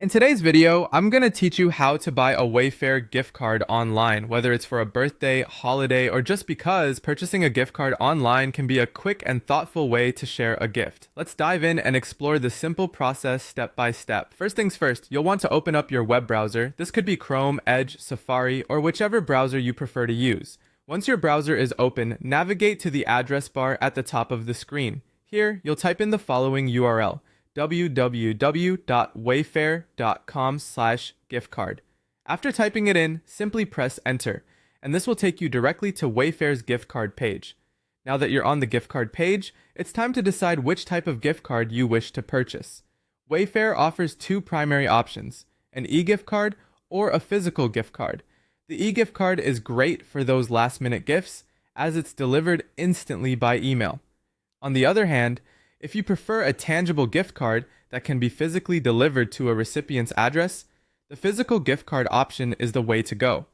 In today's video, I'm going to teach you how to buy a Wayfair gift card online, whether it's for a birthday, holiday, or just because purchasing a gift card online can be a quick and thoughtful way to share a gift. Let's dive in and explore the simple process step by step. First things first, you'll want to open up your web browser. This could be Chrome, Edge, Safari, or whichever browser you prefer to use. Once your browser is open, navigate to the address bar at the top of the screen. Here, you'll type in the following URL: www.wayfair.com/giftcard. After typing it in, simply press enter, and this will take you directly to Wayfair's gift card page. Now that you're on the gift card page, it's time to decide which type of gift card you wish to purchase. Wayfair offers two primary options: an e-gift card or a physical gift card. The e-gift card is great for those last-minute gifts, as it's delivered instantly by email. On the other hand, if you prefer a tangible gift card that can be physically delivered to a recipient's address, the physical gift card option is the way to go.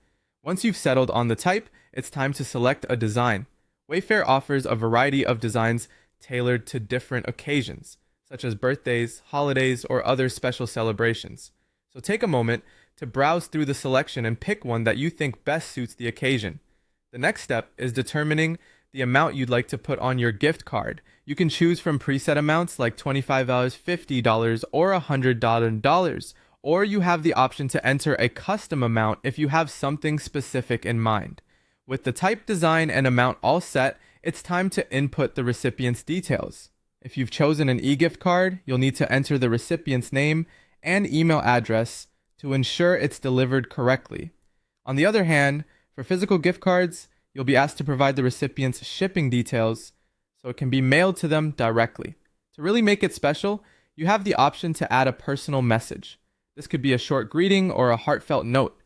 Once you've settled on the type, it's time to select a design. Wayfair offers a variety of designs tailored to different occasions, such as birthdays, holidays, or other special celebrations. So take a moment to browse through the selection and pick one that you think best suits the occasion. The next step is determining the amount you'd like to put on your gift card. You can choose from preset amounts like $25, $50, or $100, or you have the option to enter a custom amount if you have something specific in mind. With the type, design, and amount all set, it's time to input the recipient's details. If you've chosen an e-gift card, you'll need to enter the recipient's name and email address to ensure it's delivered correctly. On the other hand, for physical gift cards, you'll be asked to provide the recipient's shipping details so it can be mailed to them directly. To really make it special, you have the option to add a personal message. This could be a short greeting or a heartfelt note,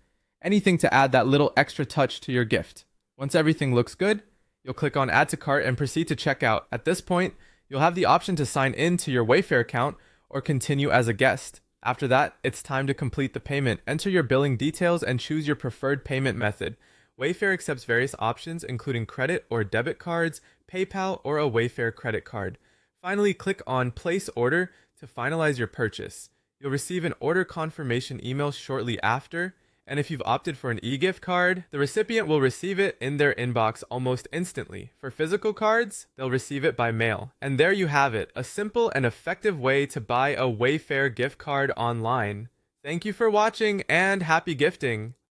anything to add that little extra touch to your gift. Once everything looks good, you'll click on Add to Cart and proceed to checkout. At this point, you'll have the option to sign in to your Wayfair account or continue as a guest. After that, it's time to complete the payment. Enter your billing details and choose your preferred payment method. Wayfair accepts various options, including credit or debit cards, PayPal, or a Wayfair credit card. Finally, click on Place Order to finalize your purchase. You'll receive an order confirmation email shortly after, and if you've opted for an e-gift card, the recipient will receive it in their inbox almost instantly. For physical cards, they'll receive it by mail. And there you have it, a simple and effective way to buy a Wayfair gift card online. Thank you for watching, and happy gifting!